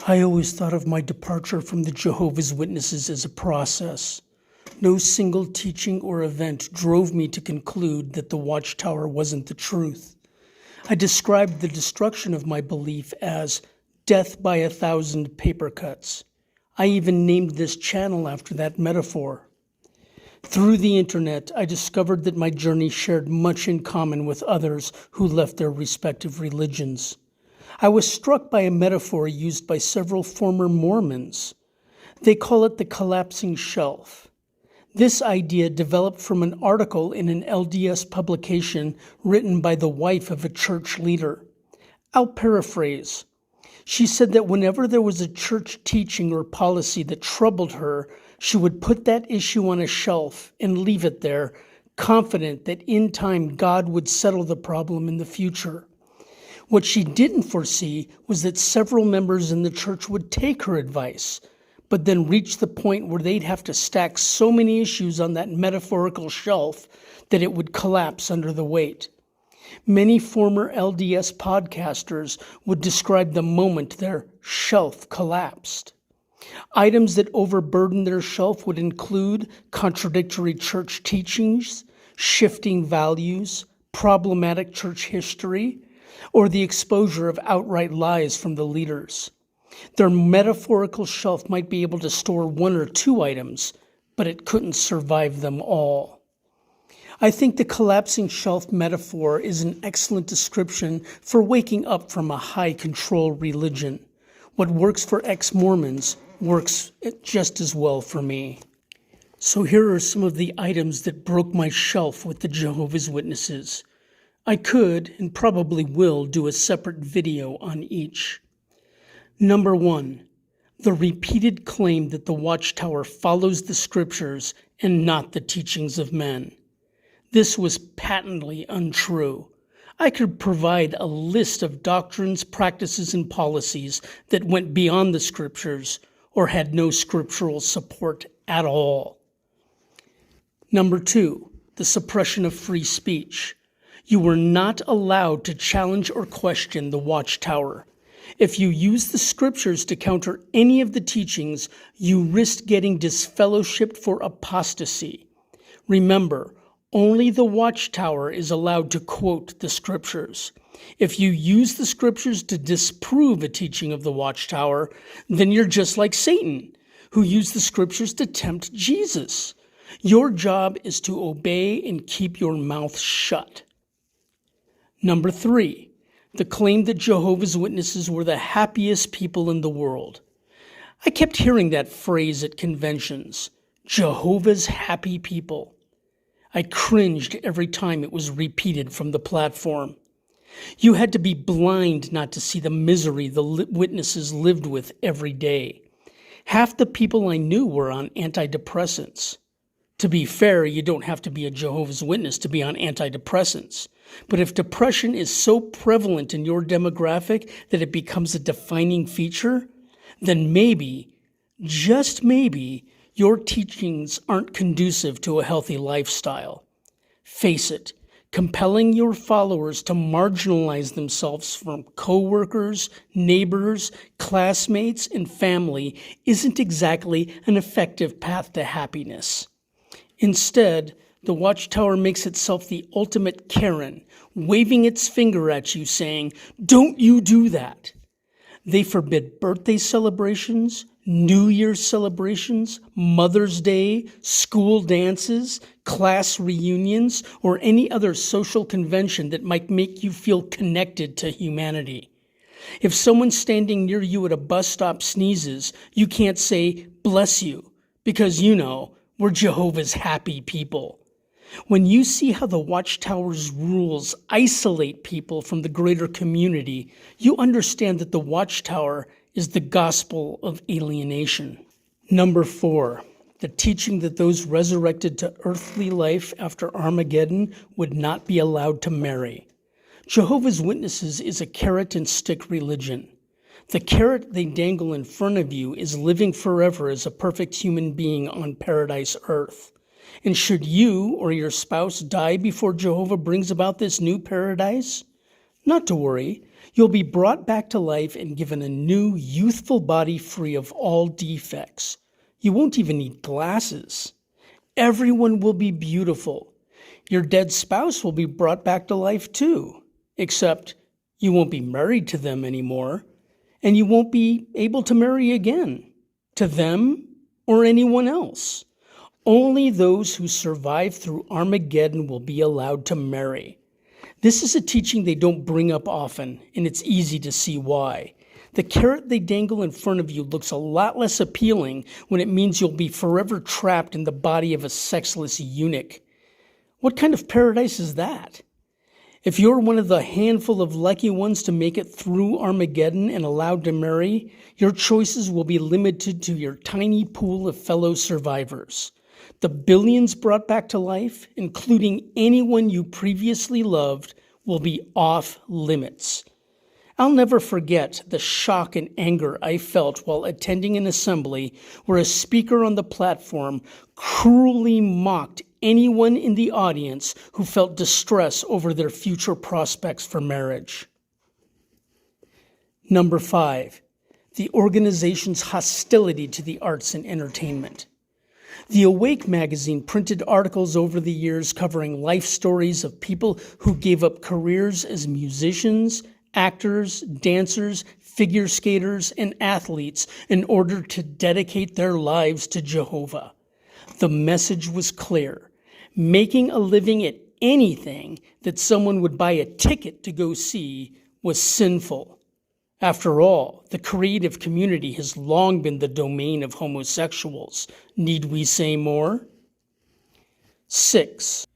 I always thought of my departure from the Jehovah's Witnesses as a process. No single teaching or event drove me to conclude that the Watchtower wasn't the truth. I described the destruction of my belief as death by 1,000 paper cuts. I even named this channel after that metaphor. Through the internet, I discovered that my journey shared much in common with others who left their respective religions. I was struck by a metaphor used by several former Mormons. They call it the collapsing shelf. This idea developed from an article in an LDS publication written by the wife of a church leader. I'll paraphrase. She said that whenever there was a church teaching or policy that troubled her, she would put that issue on a shelf and leave it there, confident that in time God would settle the problem in the future. What she didn't foresee was that several members in the church would take her advice, but then reach the point where they'd have to stack so many issues on that metaphorical shelf that it would collapse under the weight. Many former LDS podcasters would describe the moment their shelf collapsed. Items that overburdened their shelf would include contradictory church teachings, shifting values, problematic church history, or the exposure of outright lies from the leaders. Their metaphorical shelf might be able to store one or two items, but it couldn't survive them all. I think the collapsing shelf metaphor is an excellent description for waking up from a high-control religion. What works for ex-Mormons works just as well for me. So here are some of the items that broke my shelf with the Jehovah's Witnesses. I could, and probably will, do a separate video on each. Number 1, the repeated claim that the Watchtower follows the scriptures and not the teachings of men. This was patently untrue. I could provide a list of doctrines, practices, and policies that went beyond the scriptures or had no scriptural support at all. Number 2, the suppression of free speech. You were not allowed to challenge or question the Watchtower. If you used the scriptures to counter any of the teachings, you risked getting disfellowshipped for apostasy. Remember, only the Watchtower is allowed to quote the scriptures. If you use the scriptures to disprove a teaching of the Watchtower, then you're just like Satan, who used the scriptures to tempt Jesus. Your job is to obey and keep your mouth shut. Number 3, the claim that Jehovah's Witnesses were the happiest people in the world. I kept hearing that phrase at conventions, Jehovah's happy people. I cringed every time it was repeated from the platform. You had to be blind not to see the misery the witnesses lived with every day. Half the people I knew were on antidepressants. To be fair, you don't have to be a Jehovah's Witness to be on antidepressants. But if depression is so prevalent in your demographic that it becomes a defining feature, then maybe, just maybe, your teachings aren't conducive to a healthy lifestyle. Face it, compelling your followers to marginalize themselves from coworkers, neighbors, classmates, and family isn't exactly an effective path to happiness. Instead, the Watchtower makes itself the ultimate Karen, waving its finger at you saying, "Don't you do that." They forbid birthday celebrations, New Year's celebrations, Mother's Day, school dances, class reunions, or any other social convention that might make you feel connected to humanity. If someone standing near you at a bus stop sneezes, you can't say, "Bless you," because we're Jehovah's happy people. When you see how the Watchtower's rules isolate people from the greater community, you understand that the Watchtower is the gospel of alienation. Number 4, the teaching that those resurrected to earthly life after Armageddon would not be allowed to marry. Jehovah's Witnesses is a carrot and stick religion. The carrot they dangle in front of you is living forever as a perfect human being on paradise earth. And should you or your spouse die before Jehovah brings about this new paradise? Not to worry. You'll be brought back to life and given a new, youthful body free of all defects. You won't even need glasses. Everyone will be beautiful. Your dead spouse will be brought back to life too, except you won't be married to them anymore, and you won't be able to marry again, to them or anyone else. Only those who survive through Armageddon will be allowed to marry. This is a teaching they don't bring up often, and it's easy to see why. The carrot they dangle in front of you looks a lot less appealing when it means you'll be forever trapped in the body of a sexless eunuch. What kind of paradise is that? If you're one of the handful of lucky ones to make it through Armageddon and allowed to marry, your choices will be limited to your tiny pool of fellow survivors. The billions brought back to life, including anyone you previously loved, will be off limits. I'll never forget the shock and anger I felt while attending an assembly where a speaker on the platform cruelly mocked anyone in the audience who felt distress over their future prospects for marriage. Number 5, the organization's hostility to the arts and entertainment. The Awake magazine printed articles over the years covering life stories of people who gave up careers as musicians, actors, dancers, figure skaters, and athletes in order to dedicate their lives to Jehovah. The message was clear. Making a living at anything that someone would buy a ticket to go see was sinful. After all, the creative community has long been the domain of homosexuals. Need we say more? 6.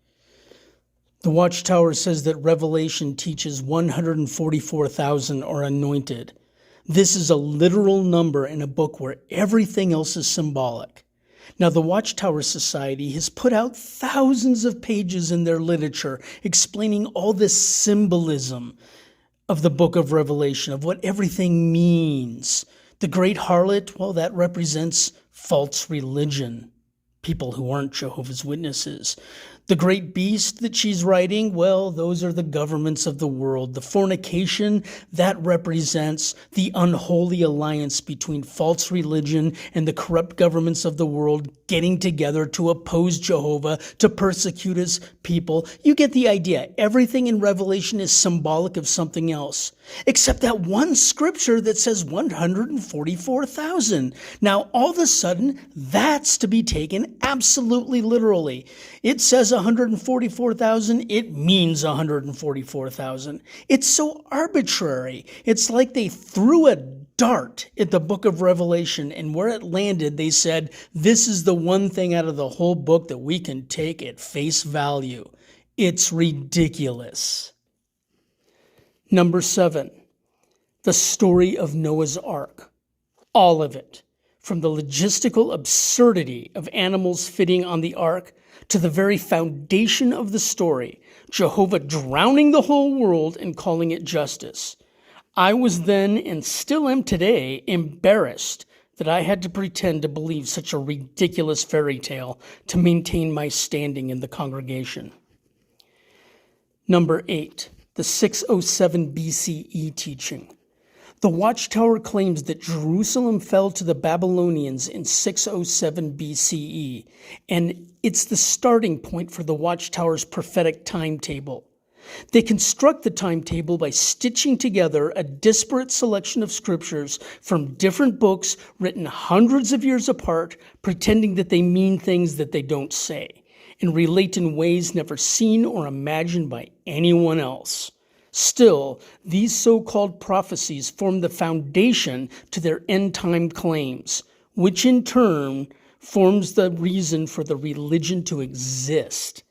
The Watchtower says that Revelation teaches 144,000 are anointed. This is a literal number in a book where everything else is symbolic. Now, the Watchtower Society has put out thousands of pages in their literature explaining all this symbolism of the book of Revelation, of what everything means. The great harlot, well, that represents false religion, people who aren't Jehovah's Witnesses. The great beast that she's writing, well, those are the governments of the world. The fornication, that represents the unholy alliance between false religion and the corrupt governments of the world getting together to oppose Jehovah, to persecute his people. You get the idea. Everything in Revelation is symbolic of something else, except that one scripture that says 144,000. Now, all of a sudden, that's to be taken absolutely literally. It says 144,000, it means 144,000. It's so arbitrary. It's like they threw a dart at the book of Revelation, and where it landed, they said, this is the one thing out of the whole book that we can take at face value. It's ridiculous. Number 7, the story of Noah's Ark. All of it, from the logistical absurdity of animals fitting on the ark to the very foundation of the story, Jehovah drowning the whole world and calling it justice. I was then, and still am today, embarrassed that I had to pretend to believe such a ridiculous fairy tale to maintain my standing in the congregation. Number 8, the 607 BCE teaching. The Watchtower claims that Jerusalem fell to the Babylonians in 607 BCE, and it's the starting point for the Watchtower's prophetic timetable. They construct the timetable by stitching together a disparate selection of scriptures from different books written hundreds of years apart, pretending that they mean things that they don't say, and relate in ways never seen or imagined by anyone else. Still, these so-called prophecies form the foundation to their end-time claims, which in turn forms the reason for the religion to exist.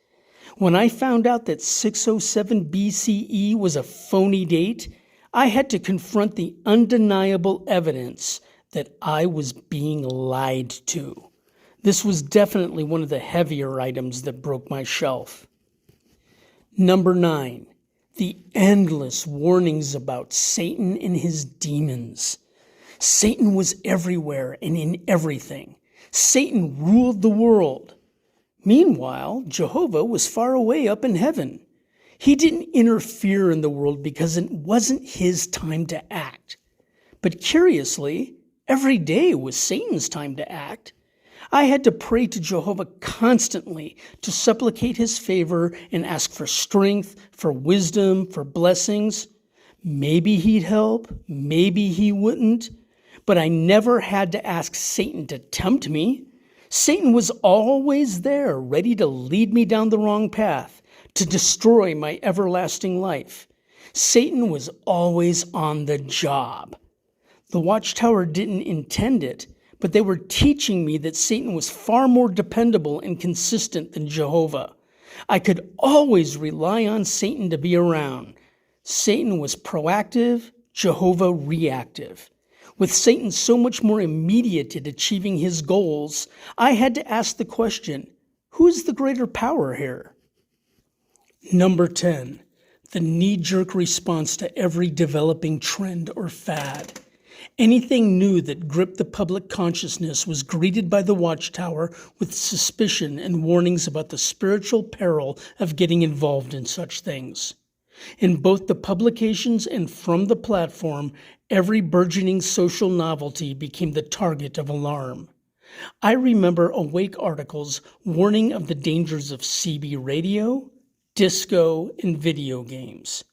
When I found out that 607 BCE was a phony date, I had to confront the undeniable evidence that I was being lied to. This was definitely one of the heavier items that broke my shelf. Number 9. The endless warnings about Satan and his demons. Satan was everywhere and in everything. Satan ruled the world. Meanwhile, Jehovah was far away up in heaven. He didn't interfere in the world because it wasn't his time to act. But curiously, every day was Satan's time to act. I had to pray to Jehovah constantly to supplicate his favor and ask for strength, for wisdom, for blessings. Maybe he'd help, maybe he wouldn't, but I never had to ask Satan to tempt me. Satan was always there, ready to lead me down the wrong path, to destroy my everlasting life. Satan was always on the job. The Watchtower didn't intend it, but they were teaching me that Satan was far more dependable and consistent than Jehovah. I could always rely on Satan to be around. Satan was proactive, Jehovah reactive. With Satan so much more immediate at achieving his goals, I had to ask the question, who is the greater power here? Number 10, the knee-jerk response to every developing trend or fad. Anything new that gripped the public consciousness was greeted by the Watchtower with suspicion and warnings about the spiritual peril of getting involved in such things. In both the publications and from the platform, every burgeoning social novelty became the target of alarm. I remember awake articles warning of the dangers of CB radio, disco, and video games.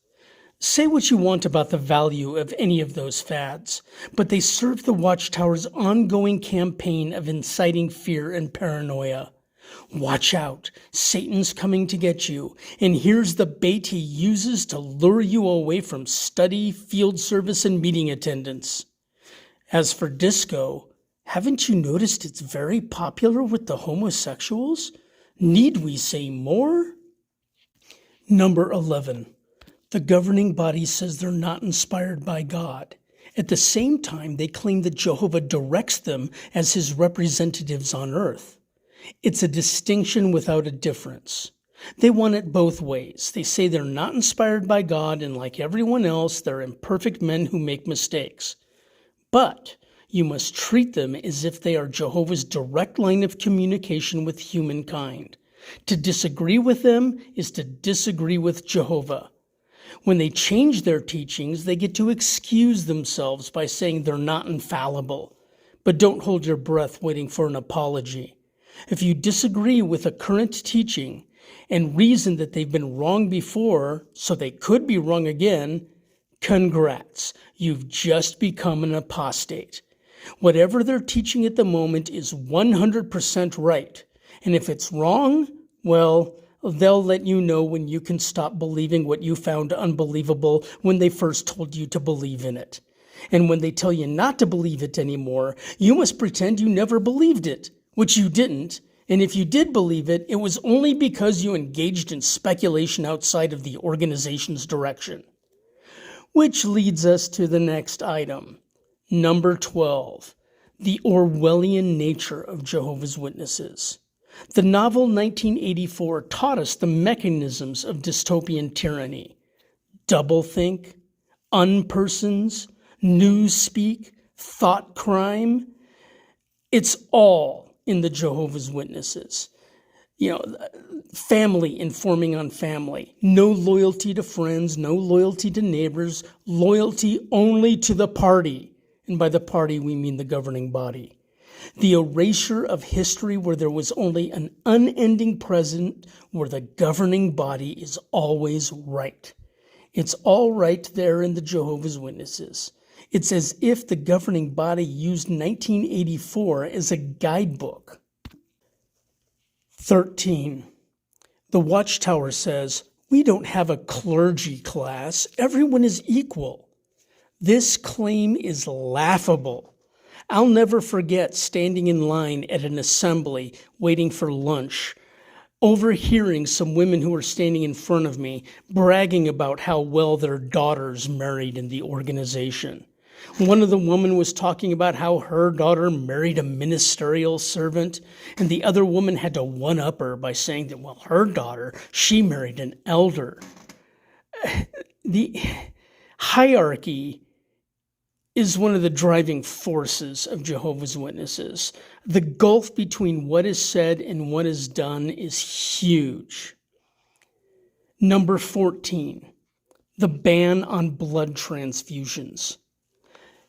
Say what you want about the value of any of those fads, but they serve the Watchtower's ongoing campaign of inciting fear and paranoia. Watch out, Satan's coming to get you, and here's the bait he uses to lure you away from study, field service, and meeting attendance. As for disco, haven't you noticed it's very popular with the homosexuals? Need we say more? Number 11. The governing body says they're not inspired by God. At the same time, they claim that Jehovah directs them as his representatives on earth. It's a distinction without a difference. They want it both ways. They say they're not inspired by God, and like everyone else, they're imperfect men who make mistakes. But you must treat them as if they are Jehovah's direct line of communication with humankind. To disagree with them is to disagree with Jehovah. When they change their teachings, they get to excuse themselves by saying they're not infallible. But don't hold your breath waiting for an apology. If you disagree with a current teaching and reason that they've been wrong before, so they could be wrong again, congrats, you've just become an apostate. Whatever they're teaching at the moment is 100% right. And if it's wrong, well, they'll let you know when you can stop believing what you found unbelievable when they first told you to believe in it. And when they tell you not to believe it anymore, you must pretend you never believed it, which you didn't. And if you did believe it, it was only because you engaged in speculation outside of the organization's direction. Which leads us to the next item. Number 12, the Orwellian nature of Jehovah's Witnesses. The novel 1984 taught us the mechanisms of dystopian tyranny. Doublethink, unpersons, newspeak, thought crime. It's all in the Jehovah's Witnesses. Family informing on family. No loyalty to friends, no loyalty to neighbors, loyalty only to the party. And by the party, we mean the governing body. The erasure of history where there was only an unending present where the governing body is always right. It's all right there in the Jehovah's Witnesses. It's as if the governing body used 1984 as a guidebook. 13. The Watchtower says, we don't have a clergy class. Everyone is equal. This claim is laughable. I'll never forget standing in line at an assembly waiting for lunch, overhearing some women who were standing in front of me bragging about how well their daughters married in the organization. One of the women was talking about how her daughter married a ministerial servant, and the other woman had to one-up her by saying that, well, her daughter, she married an elder. The hierarchy is one of the driving forces of Jehovah's Witnesses. The gulf between what is said and what is done is huge. Number 14, the ban on blood transfusions.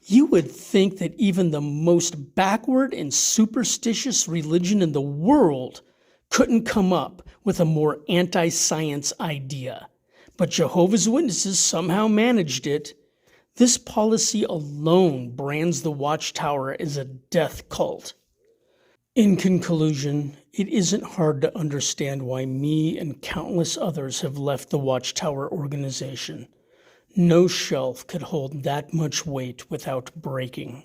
You would think that even the most backward and superstitious religion in the world couldn't come up with a more anti-science idea. But Jehovah's Witnesses somehow managed it. This policy alone brands the Watchtower as a death cult. In conclusion, it isn't hard to understand why me and countless others have left the Watchtower organization. No shelf could hold that much weight without breaking.